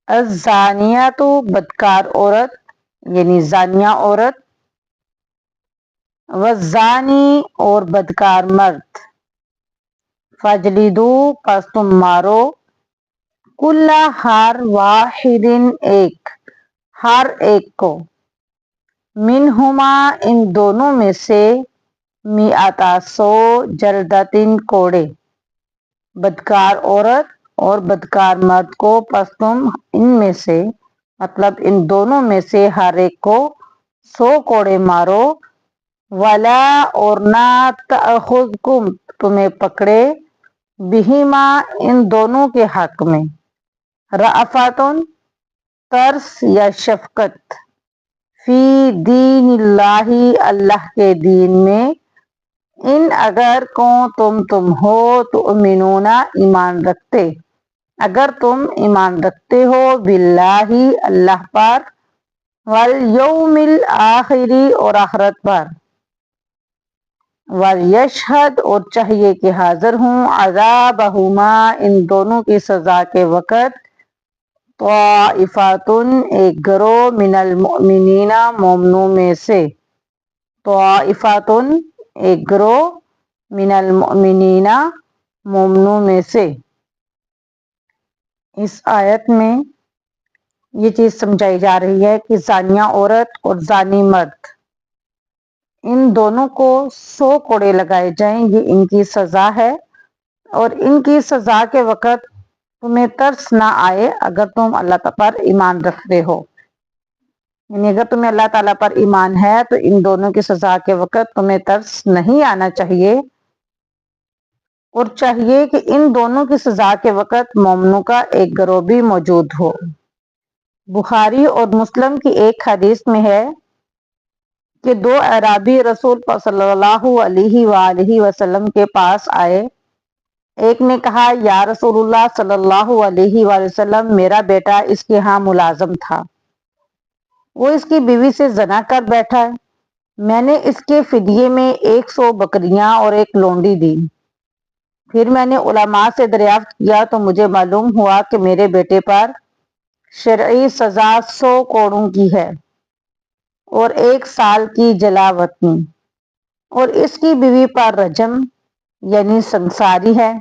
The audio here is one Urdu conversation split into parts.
الزانیہ تو بدکار عورت یعنی زانیہ عورت، والزانی اور بدکار مرد، فجلدو پس تم مارو، کل ہر واحد ہر ایک کو، منہما ان دونوں میں سے، میعتا 100 جلدتن کوڑے، بدکار عورت اور بدکار مرد کو پس تم ان میں سے مطلب ان دونوں میں سے ہر ایک کو 100 کوڑے مارو، ولا اور نہ تأخذکم تمہیں پکڑے، بہما ان دونوں کے حق میں، رأفتن ترس یا شفقت، فی دین اللہ اللہ کے دین میں، ان اگر تم ہو تؤمنون ایمان رکھتے، اگر تم ایمان رکھتے ہو باللہ اللہ پر، والیوم الآخر اور آخرت پر، ولیشہد اور چاہیے کہ حاضر ہوں، عذابہما ان دونوں کی سزا کے وقت، طائفۃ ایک گروہ، من المؤمنین مومنوں میں سے، طائفۃ ایک گروہ، من المؤمنین مومنوں میں سے۔ اس آیت میں یہ چیز سمجھائی جا رہی ہے کہ زانیہ عورت اور زانی مرد ان دونوں کو 100 کوڑے لگائے جائیں، یہ ان کی سزا ہے، اور ان کی سزا کے وقت تمہیں ترس نہ آئے اگر تم اللہ تعالیٰ پر ایمان رکھتے ہو، یعنی اگر تمہیں اللہ تعالیٰ پر ایمان ہے تو ان دونوں کی سزا کے وقت تمہیں ترس نہیں آنا چاہیے، اور چاہیے کہ ان دونوں کی سزا کے وقت مومنوں کا ایک گروہ بھی موجود ہو۔ بخاری اور مسلم کی ایک حدیث میں ہے کہ 2 اعرابی رسول صلی اللہ علیہ وآلہ وسلم کے پاس آئے، ایک نے کہا یا رسول اللہ صلی اللہ علیہ وآلہ وسلم، میرا بیٹا اس کے ہاں ملازم تھا، وہ اس کی بیوی سے زنا کر بیٹھا ہے، میں نے اس کے فدیے میں 100 بکریاں اور ایک لونڈی دی، پھر میں نے علماء سے دریافت کیا تو مجھے معلوم ہوا کہ میرے بیٹے پر شرعی سزا 100 کوڑوں کی ہے اور 1 سال کی جلا وطنی، اور اس کی بیوی پر رجم یعنی سنساری ہے۔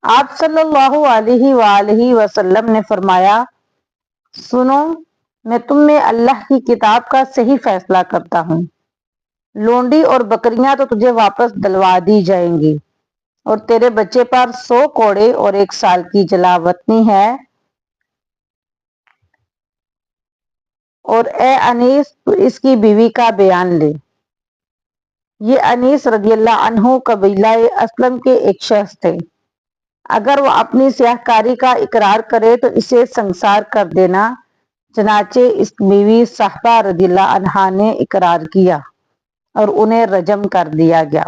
آپ صلی اللہ علیہ وآلہ وسلم نے فرمایا، سنو میں تم میں اللہ کی کتاب کا صحیح فیصلہ کرتا ہوں، لونڈی اور بکریاں تو تجھے واپس دلوا دی جائیں گی، اور تیرے بچے پر 100 کوڑے اور 1 سال کی جلا وطنی ہے، اور اے انیس تو اس کی بیوی کا بیان لے۔ یہ انیس رضی اللہ عنہ قبیلہ اسلم کے ایک شخص تھے، اگر وہ اپنی سیاہ کاری کا اقرار کرے تو اسے سنسار کر دینا، چنانچہ اس بیوی صحبہ رضی اللہ عنہا نے اقرار کیا اور انہیں رجم کر دیا گیا۔